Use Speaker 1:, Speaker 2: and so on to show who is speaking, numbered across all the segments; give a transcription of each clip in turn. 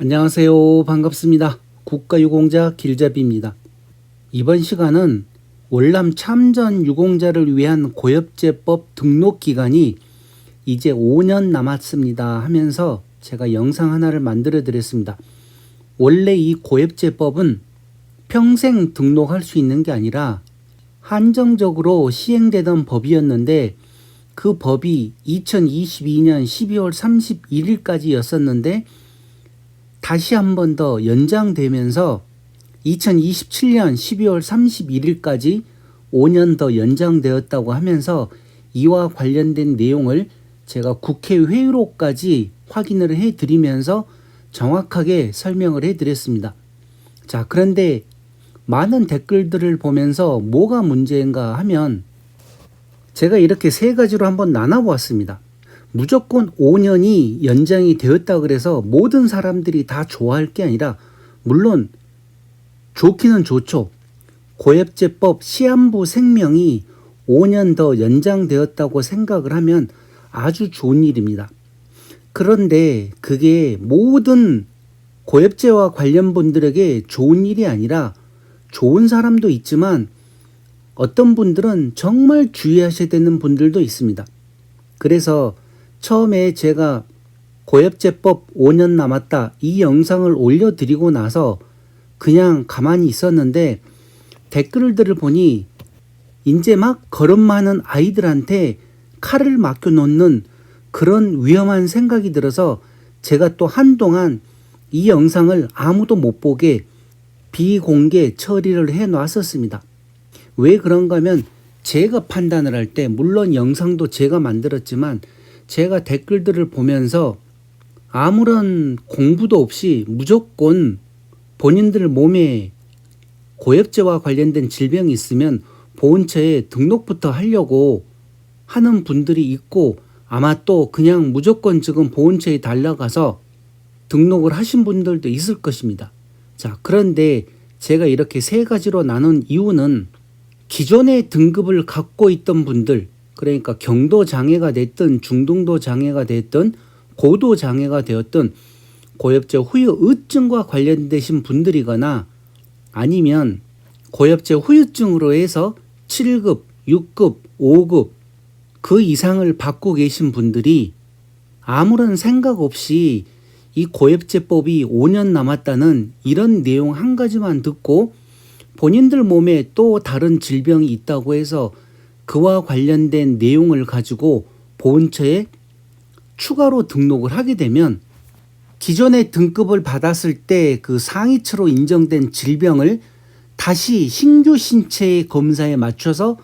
Speaker 1: 안녕하세요. 반갑습니다. 국가유공자 길잡이입니다. 이번 시간은 월남 참전 유공자를 위한 고엽제법 등록 기간이 이제 5년 남았습니다 하면서 제가 영상 하나를 만들어 드렸습니다. 원래 이 고엽제법은 평생 등록할 수 있는 게 아니라 한정적으로 시행되던 법이었는데, 그 법이 2022년 12월 31일까지였었는데 다시 한 번 더 연장되면서 2027년 12월 31일까지 5년 더 연장되었다고 하면서 이와 관련된 내용을 제가 국회 회의록까지 확인을 해드리면서 정확하게 설명을 해드렸습니다. 자, 그런데 많은 댓글들을 보면서 뭐가 문제인가 하면 제가 이렇게 세 가지로 한번 나눠보았습니다. 무조건 5년이 연장이 되었다 그래서 모든 사람들이 다 좋아할 게 아니라, 물론 좋기는 좋죠. 고엽제법 시한부 생명이 5년 더 연장되었다고 생각을 하면 아주 좋은 일입니다. 그런데 그게 모든 고엽제와 관련 분들에게 좋은 일이 아니라, 좋은 사람도 있지만 어떤 분들은 정말 주의하셔야 되는 분들도 있습니다. 그래서 처음에 제가 고엽제법 5년 남았다 이 영상을 올려드리고 나서 그냥 가만히 있었는데, 댓글들을 보니 이제 막 걸음마는 아이들한테 칼을 맡겨놓는 그런 위험한 생각이 들어서 제가 또 한동안 이 영상을 아무도 못 보게 비공개 처리를 해놨었습니다. 왜 그런가 하면, 제가 판단을 할 때 물론 영상도 제가 만들었지만 제가 댓글들을 보면서 아무런 공부도 없이 무조건 본인들 몸에 고엽제와 관련된 질병이 있으면 보훈처에 등록부터 하려고 하는 분들이 있고, 아마 또 그냥 무조건 지금 보훈처에 달려가서 등록을 하신 분들도 있을 것입니다. 자, 그런데 제가 이렇게 세 가지로 나눈 이유는 기존의 등급을 갖고 있던 분들, 그러니까 경도 장애가 됐든 중등도 장애가 됐든 고도 장애가 되었든 고엽제 후유증과 관련되신 분들이거나, 아니면 고엽제 후유증으로 해서 7급, 6급, 5급 그 이상을 받고 계신 분들이 아무런 생각 없이 이 고엽제법이 5년 남았다는 이런 내용 한 가지만 듣고 본인들 몸에 또 다른 질병이 있다고 해서 그와 관련된 내용을 가지고 보훈처에 추가로 등록을 하게 되면, 기존의 등급을 받았을 때 그 상위치로 인정된 질병을 다시 신규 신체 검사에 맞춰서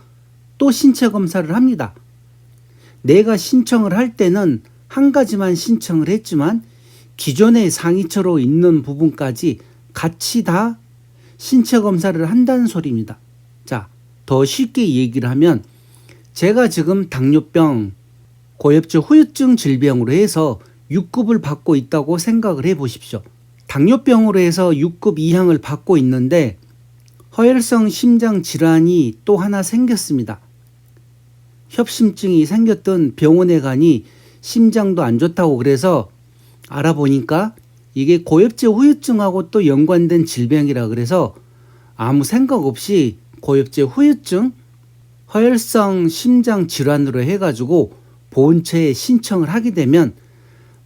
Speaker 1: 또 신체 검사를 합니다. 내가 신청을 할 때는 한 가지만 신청을 했지만 기존의 상위처로 있는 부분까지 같이 다 신체 검사를 한다는 소리입니다. 자, 더 쉽게 얘기를 하면, 제가 지금 당뇨병, 고엽제 후유증 질병으로 해서 6급을 받고 있다고 생각을 해 보십시오. 당뇨병으로 해서 6급 이상을 받고 있는데 허혈성 심장 질환이 또 하나 생겼습니다. 협심증이 생겼던 병원에 가니 심장도 안 좋다고 그래서 알아보니까 이게 고엽제 후유증하고 또 연관된 질병이라 그래서 아무 생각 없이 고엽제 후유증, 허혈성 심장 질환으로 해가지고 보훈처에 신청을 하게 되면,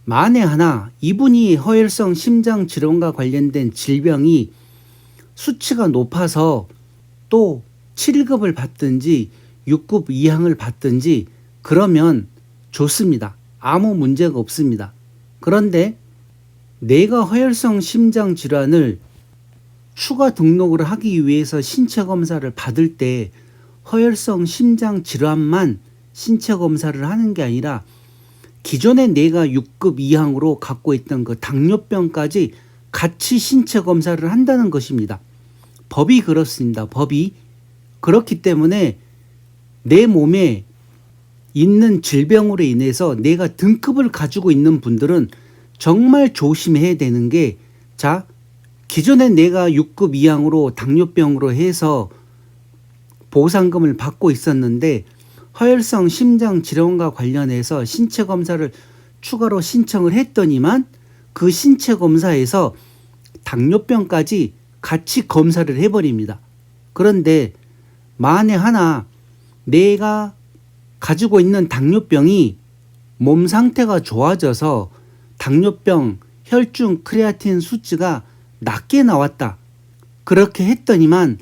Speaker 1: 만에 하나 이분이 허혈성 심장 질환과 관련된 질병이 수치가 높아서 또 7급을 받든지 6급 이상을 받든지 그러면 좋습니다. 아무 문제가 없습니다. 그런데 내가 허혈성 심장 질환을 추가 등록을 하기 위해서 신체 검사를 받을 때 허혈성 심장 질환만 신체 검사를 하는 게 아니라 기존에 내가 6급 이상으로 갖고 있던 그 당뇨병까지 같이 신체 검사를 한다는 것입니다. 법이 그렇습니다. 법이 그렇기 때문에 내 몸에 있는 질병으로 인해서 내가 등급을 가지고 있는 분들은 정말 조심해야 되는 게, 자, 기존에 내가 6급 이상으로 당뇨병으로 해서 보상금을 받고 있었는데 허혈성 심장 질환과 관련해서 신체 검사를 추가로 신청을 했더니만 그 신체 검사에서 당뇨병까지 같이 검사를 해버립니다. 그런데 만에 하나 내가 가지고 있는 당뇨병이 몸 상태가 좋아져서 당뇨병 혈중 크레아틴 수치가 낮게 나왔다. 그렇게 했더니만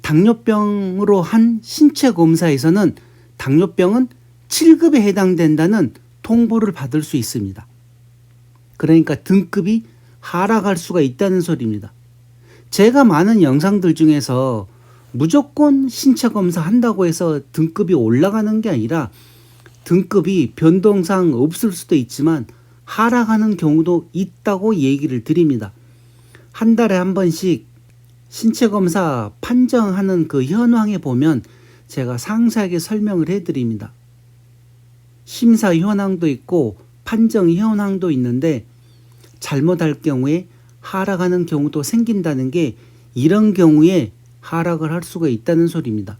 Speaker 1: 당뇨병으로 한 신체 검사에서는 당뇨병은 7급에 해당된다는 통보를 받을 수 있습니다. 그러니까 등급이 하락할 수가 있다는 소리입니다. 제가 많은 영상들 중에서 무조건 신체 검사 한다고 해서 등급이 올라가는 게 아니라 등급이 변동상 없을 수도 있지만 하락하는 경우도 있다고 얘기를 드립니다. 한 달에 한 번씩 신체 검사 판정하는 그 현황에 보면 제가 상세하게 설명을 해드립니다. 심사 현황도 있고 판정 현황도 있는데 잘못할 경우에 하락하는 경우도 생긴다는 게 이런 경우에 하락을 할 수가 있다는 소리입니다.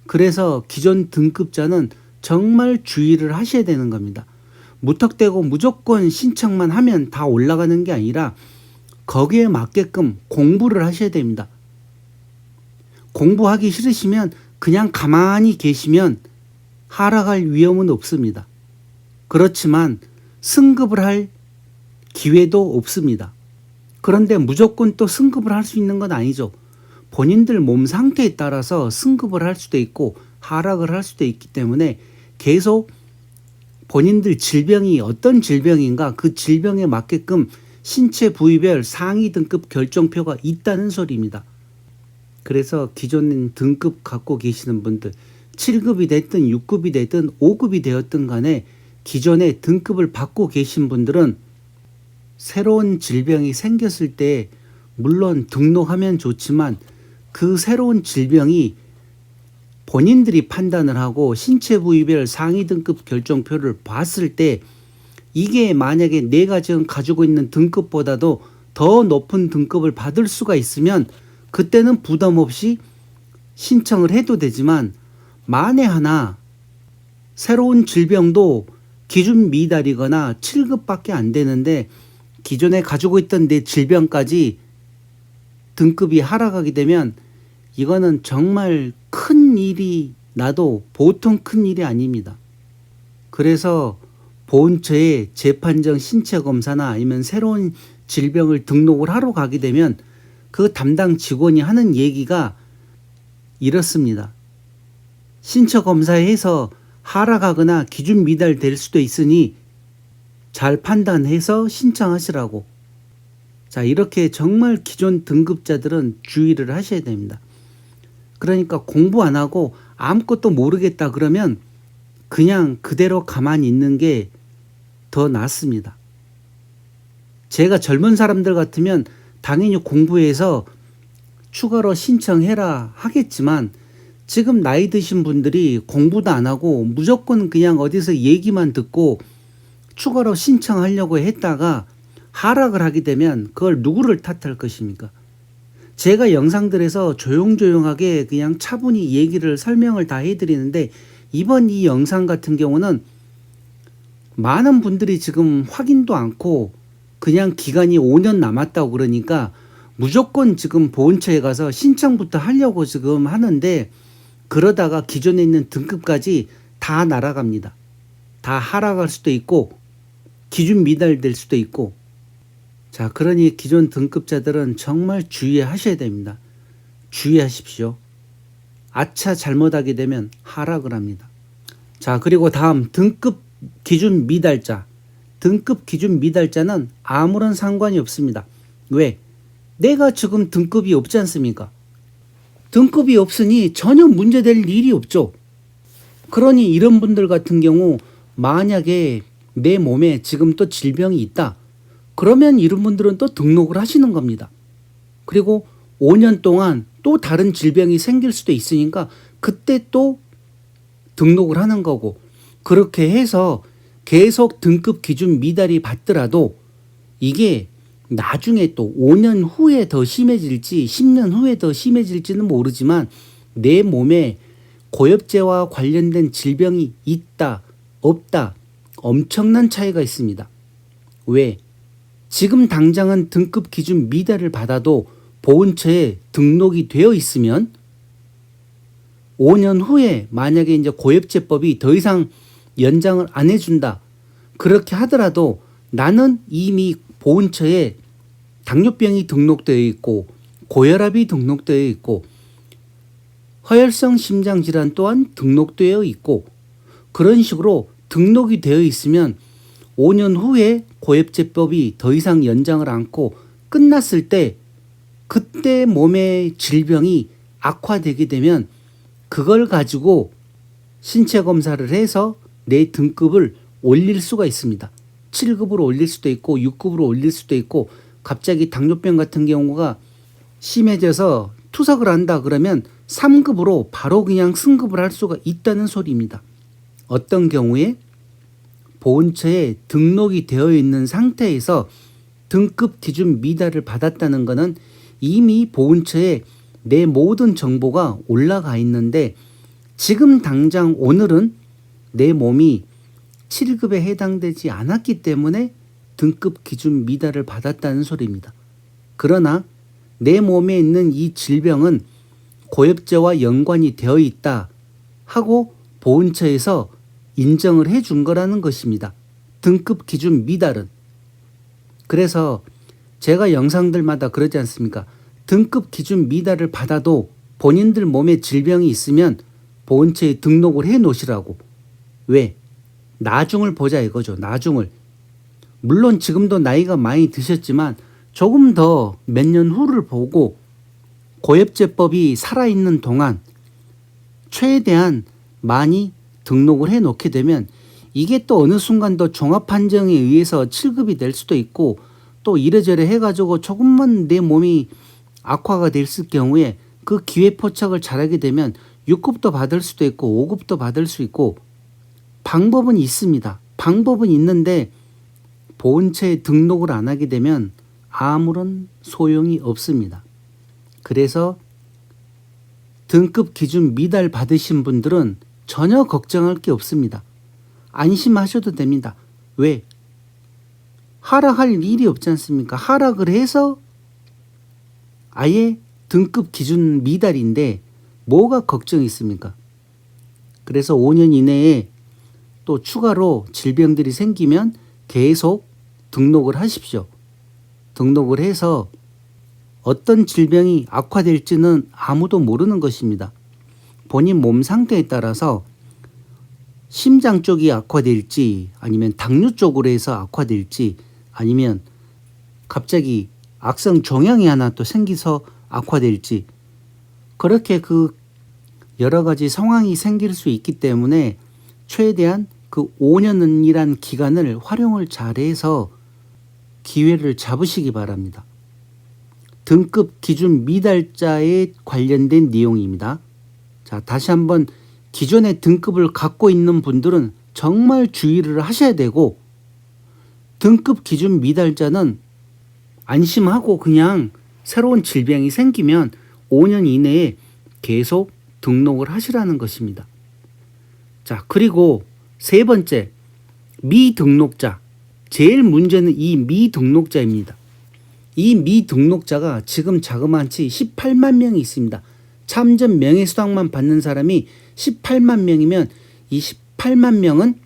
Speaker 1: 그래서 기존 등급자는 정말 주의를 하셔야 되는 겁니다. 무턱대고 무조건 신청만 하면 다 올라가는 게 아니라 거기에 맞게끔 공부를 하셔야 됩니다. 공부하기 싫으시면 그냥 가만히 계시면 하락할 위험은 없습니다. 그렇지만 승급을 할 기회도 없습니다. 그런데 무조건 또 승급을 할 수 있는 건 아니죠. 본인들 몸 상태에 따라서 승급을 할 수도 있고 하락을 할 수도 있기 때문에 계속 본인들 질병이 어떤 질병인가 그 질병에 맞게끔 신체 부위별 상위 등급 결정표가 있다는 소리입니다. 그래서 기존 등급 갖고 계시는 분들 7급이 됐든 6급이 됐든 5급이 되었든 간에 기존의 등급을 받고 계신 분들은 새로운 질병이 생겼을 때 물론 등록하면 좋지만 그 새로운 질병이 본인들이 판단을 하고 신체 부위별 상위 등급 결정표를 봤을 때 이게 만약에 내가 지금 가지고 있는 등급보다도 더 높은 등급을 받을 수가 있으면 그때는 부담 없이 신청을 해도 되지만 만에 하나 새로운 질병도 기준 미달이거나 7급밖에 안 되는데 기존에 가지고 있던 내 질병까지 등급이 하락하게 되면 이거는 정말 큰 일이 나도 보통 큰 일이 아닙니다. 그래서 보훈처에 재판정 신체 검사나 아니면 새로운 질병을 등록을 하러 가게 되면 그 담당 직원이 하는 얘기가 이렇습니다. 신체 검사에서 하락하거나 기준 미달될 수도 있으니 잘 판단해서 신청하시라고. 자, 이렇게 정말 기존 등급자들은 주의를 하셔야 됩니다. 그러니까 공부 안 하고 아무것도 모르겠다 그러면 그냥 그대로 가만히 있는 게 더 낫습니다. 제가 젊은 사람들 같으면 당연히 공부해서 추가로 신청해라 하겠지만 지금 나이 드신 분들이 공부도 안 하고 무조건 그냥 어디서 얘기만 듣고 추가로 신청하려고 했다가 하락을 하게 되면 그걸 누구를 탓할 것입니까? 제가 영상들에서 조용조용하게 그냥 차분히 얘기를 설명을 다 해드리는데 이번 이 영상 같은 경우는 많은 분들이 지금 확인도 않고 그냥 기간이 5년 남았다고 그러니까 무조건 지금 보훈처에 가서 신청부터 하려고 지금 하는데 그러다가 기존에 있는 등급까지 다 날아갑니다. 다 하락할 수도 있고 기준 미달될 수도 있고. 자, 그러니 기존 등급자들은 정말 주의하셔야 됩니다. 주의하십시오. 아차 잘못하게 되면 하락을 합니다. 자, 그리고 다음 등급 기준 미달자. 등급 기준 미달자는 아무런 상관이 없습니다. 왜? 내가 지금 등급이 없지 않습니까? 등급이 없으니 전혀 문제될 일이 없죠. 그러니 이런 분들 같은 경우 만약에 내 몸에 지금 또 질병이 있다. 그러면 이런 분들은 또 등록을 하시는 겁니다. 그리고 5년 동안 또 다른 질병이 생길 수도 있으니까 그때 또 등록을 하는 거고 그렇게 해서 계속 등급 기준 미달이 받더라도 이게 나중에 또 5년 후에 더 심해질지 10년 후에 더 심해질지는 모르지만 내 몸에 고엽제와 관련된 질병이 있다 없다 엄청난 차이가 있습니다. 왜? 지금 당장은 등급 기준 미달을 받아도 보훈처에 등록이 되어 있으면 5년 후에 만약에 이제 고엽제법이 더 이상 연장을 안 해준다. 그렇게 하더라도 나는 이미 보훈처에 당뇨병이 등록되어 있고 고혈압이 등록되어 있고 허혈성 심장질환 또한 등록되어 있고 그런 식으로 등록이 되어 있으면 5년 후에 고엽제법이 더 이상 연장을 않고 끝났을 때 그때 몸의 질병이 악화되게 되면 그걸 가지고 신체 검사를 해서 내 등급을 올릴 수가 있습니다. 7급으로 올릴 수도 있고 6급으로 올릴 수도 있고 갑자기 당뇨병 같은 경우가 심해져서 투석을 한다 그러면 3급으로 바로 그냥 승급을 할 수가 있다는 소리입니다. 어떤 경우에 보훈처에 등록이 되어 있는 상태에서 등급 기준 미달을 받았다는 것은 이미 보훈처에 내 모든 정보가 올라가 있는데 지금 당장 오늘은 내 몸이 7급에 해당되지 않았기 때문에 등급 기준 미달을 받았다는 소리입니다. 그러나 내 몸에 있는 이 질병은 고엽제와 연관이 되어 있다 하고 보훈처에서 인정을 해준 거라는 것입니다. 등급 기준 미달은. 그래서 제가 영상들마다 그러지 않습니까? 등급 기준 미달을 받아도 본인들 몸에 질병이 있으면 보훈처에 등록을 해 놓으시라고. 왜? 나중을 보자 이거죠. 나중을. 물론 지금도 나이가 많이 드셨지만 조금 더 몇 년 후를 보고 고엽제법이 살아있는 동안 최대한 많이 등록을 해 놓게 되면 이게 또 어느 순간 더 종합판정에 의해서 7급이 될 수도 있고 또 이래저래 해가지고 조금만 내 몸이 악화가 됐을 경우에 그 기회포착을 잘하게 되면 6급도 받을 수도 있고 5급도 받을 수 있고 방법은 있습니다. 방법은 있는데 보훈처에 등록을 안 하게 되면 아무런 소용이 없습니다. 그래서 등급 기준 미달 받으신 분들은 전혀 걱정할 게 없습니다. 안심하셔도 됩니다. 왜? 하락할 일이 없지 않습니까? 하락을 해서 아예 등급 기준 미달인데 뭐가 걱정이 있습니까? 그래서 5년 이내에 또 추가로 질병들이 생기면 계속 등록을 하십시오. 등록을 해서 어떤 질병이 악화될지는 아무도 모르는 것입니다. 본인 몸 상태에 따라서 심장 쪽이 악화될지 아니면 당뇨 쪽으로 해서 악화될지 아니면 갑자기 악성 종양이 하나 또 생기서 악화될지 그렇게 그 여러 가지 상황이 생길 수 있기 때문에 최대한 그 5년이란 기간을 활용을 잘해서 기회를 잡으시기 바랍니다. 등급 기준 미달자에 관련된 내용입니다. 자, 다시 한번 기존의 등급을 갖고 있는 분들은 정말 주의를 하셔야 되고 등급 기준 미달자는 안심하고 그냥 새로운 질병이 생기면 5년 이내에 계속 등록을 하시라는 것입니다. 자, 그리고 세 번째, 미등록자. 제일 문제는 이 미등록자입니다. 이 미등록자가 지금 자그마치 18만 명이 있습니다. 참전 명예수당만 받는 사람이 18만 명이면 이 18만 명은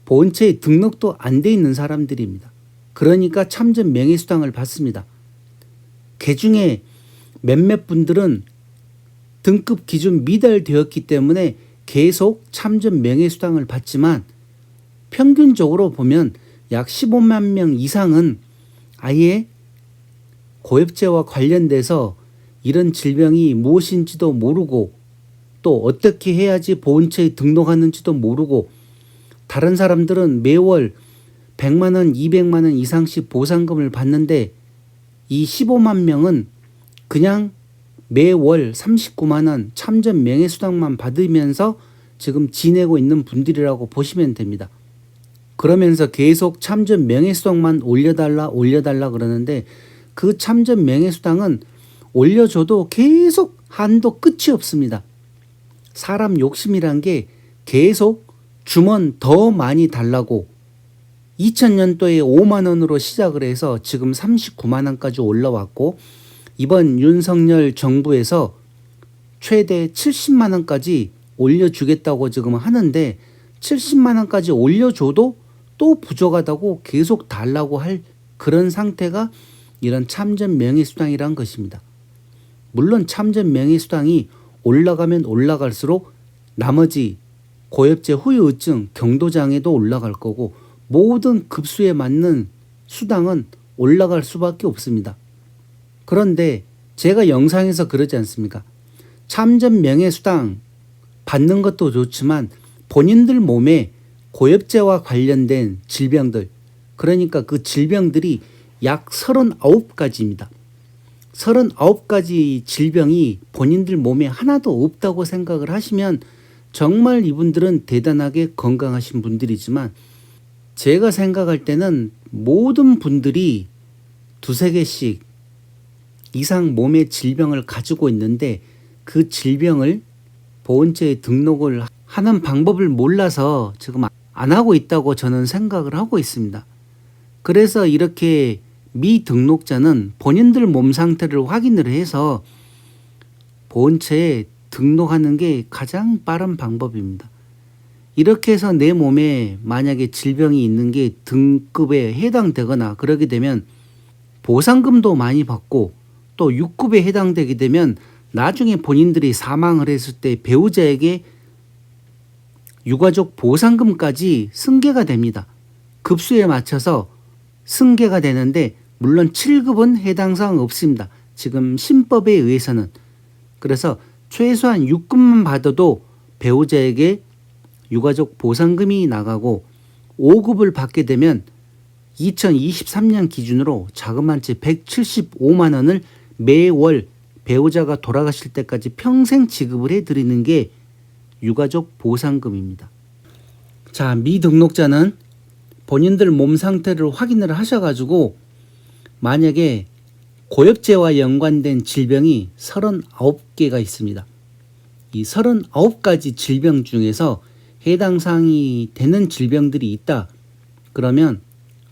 Speaker 1: 보훈처에 등록도 안 돼 있는 사람들입니다. 그러니까 참전 명예수당을 받습니다. 그중에 몇몇 분들은 등급 기준 미달되었기 때문에 계속 참전 명예수당을 받지만 평균적으로 보면 약 15만 명 이상은 아예 고엽제와 관련돼서 이런 질병이 무엇인지도 모르고 또 어떻게 해야지 보훈처에 등록하는지도 모르고 다른 사람들은 매월 100만 원, 200만 원 이상씩 보상금을 받는데 이 15만 명은 그냥 매월 39만 원 참전 명예수당만 받으면서 지금 지내고 있는 분들이라고 보시면 됩니다. 그러면서 계속 참전 명예수당만 올려달라 그러는데 그 참전 명예수당은 올려줘도 계속 한도 끝이 없습니다. 사람 욕심이란 게 계속 주면 더 많이 달라고 2000년도에 5만 원으로 시작을 해서 지금 39만 원까지 올라왔고, 이번 윤석열 정부에서 최대 70만 원까지 올려주겠다고 지금 하는데, 70만 원까지 올려줘도 또 부족하다고 계속 달라고 할 그런 상태가 이런 참전 명예수당이란 것입니다. 물론 참전 명예수당이 올라가면 올라갈수록 나머지 고엽제 후유증, 경도장애도 올라갈 거고, 모든 급수에 맞는 수당은 올라갈 수밖에 없습니다. 그런데 제가 영상에서 그러지 않습니까? 참전 명예수당 받는 것도 좋지만 본인들 몸에 고엽제와 관련된 질병들, 그러니까 그 질병들이 약 39가지입니다. 39가지 질병이 본인들 몸에 하나도 없다고 생각을 하시면 정말 이분들은 대단하게 건강하신 분들이지만, 제가 생각할 때는 모든 분들이 두세 개씩 이상 몸의 질병을 가지고 있는데, 그 질병을 보험처에 등록을 하는 방법을 몰라서 지금 안 하고 있다고 저는 생각을 하고 있습니다. 그래서 이렇게 미등록자는 본인들 몸 상태를 확인을 해서 보험처에 등록하는 게 가장 빠른 방법입니다. 이렇게 해서 내 몸에 만약에 질병이 있는 게 등급에 해당되거나 그러게 되면 보상금도 많이 받고, 또 6급에 해당되게 되면 나중에 본인들이 사망을 했을 때 배우자에게 유가족 보상금까지 승계가 됩니다. 급수에 맞춰서 승계가 되는데, 물론 7급은 해당 사항 없습니다. 지금 신법에 의해서는. 그래서 최소한 6급만 받아도 배우자에게 유가족 보상금이 나가고, 5급을 받게 되면 2023년 기준으로 자그마치 175만 원을 매월 배우자가 돌아가실 때까지 평생 지급을 해드리는 게 유가족 보상금입니다. 자, 미등록자는 본인들 몸 상태를 확인을 하셔가지고 만약에 고엽제와 연관된 질병이 39개가 있습니다. 이 39가지 질병 중에서 해당 사항이 되는 질병들이 있다. 그러면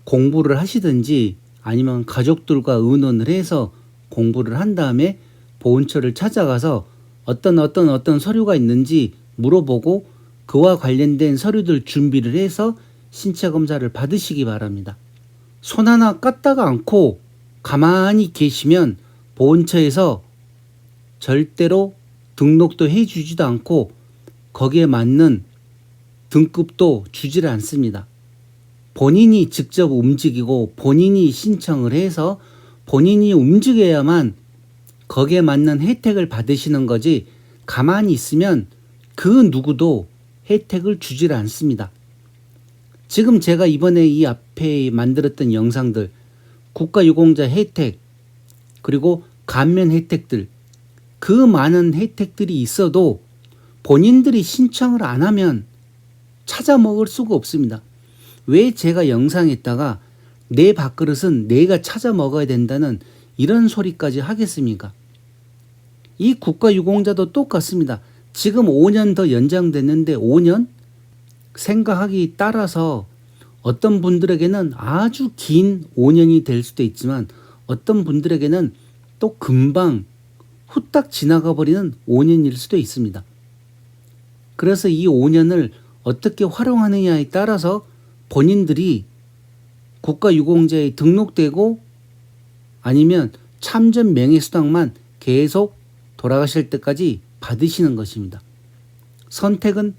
Speaker 1: 공부를 하시든지 아니면 가족들과 의논을 해서 공부를 한 다음에 보훈처를 찾아가서 어떤 서류가 있는지 물어보고 그와 관련된 서류들 준비를 해서 신체 검사를 받으시기 바랍니다. 손 하나 깠다가 않고 가만히 계시면 보훈처에서 절대로 등록도 해주지도 않고 거기에 맞는 등급도 주지를 않습니다. 본인이 직접 움직이고 본인이 신청을 해서 본인이 움직여야만 거기에 맞는 혜택을 받으시는 거지, 가만히 있으면 그 누구도 혜택을 주지를 않습니다. 지금 제가 이번에 이 앞에 만들었던 영상들, 국가유공자 혜택, 그리고 감면 혜택들, 그 많은 혜택들이 있어도 본인들이 신청을 안 하면 찾아 먹을 수가 없습니다. 왜 제가 영상에다가 내 밥그릇은 내가 찾아 먹어야 된다는 이런 소리까지 하겠습니까? 이 국가유공자도 똑같습니다. 지금 5년 더 연장됐는데 5년? 생각하기 따라서 어떤 분들에게는 아주 긴 5년이 될 수도 있지만 어떤 분들에게는 또 금방 후딱 지나가 버리는 5년일 수도 있습니다. 그래서 이 5년을 어떻게 활용하느냐에 따라서 본인들이 국가유공자에 등록되고 아니면 참전 명예수당만 계속 돌아가실 때까지 받으시는 것입니다. 선택은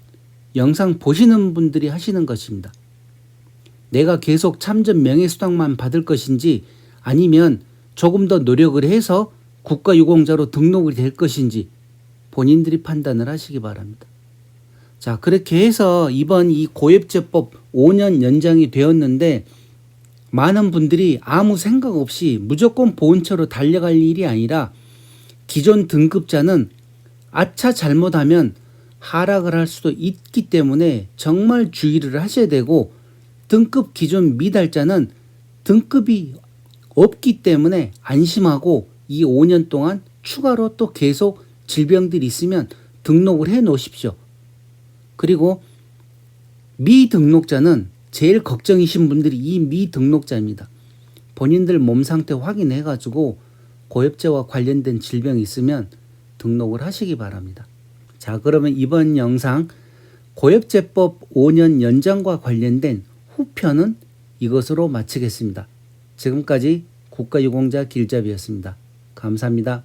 Speaker 1: 영상 보시는 분들이 하시는 것입니다. 내가 계속 참전 명예수당만 받을 것인지 아니면 조금 더 노력을 해서 국가유공자로 등록이 될 것인지 본인들이 판단을 하시기 바랍니다. 자, 그렇게 해서 이번 이 고엽제법 5년 연장이 되었는데 많은 분들이 아무 생각 없이 무조건 보훈처로 달려갈 일이 아니라 기존 등급자는 아차 잘못하면 하락을 할 수도 있기 때문에 정말 주의를 하셔야 되고, 등급 기존 미달자는 등급이 없기 때문에 안심하고 이 5년 동안 추가로 또 계속 질병들이 있으면 등록을 해 놓으십시오. 그리고 미등록자는 제일 걱정이신 분들이 이 미등록자입니다. 본인들 몸 상태 확인해 가지고 고엽제와 관련된 질병이 있으면 등록을 하시기 바랍니다. 자, 그러면 이번 영상 고엽제법 5년 연장과 관련된 후편은 이것으로 마치겠습니다. 지금까지 국가유공자 길잡이였습니다. 감사합니다.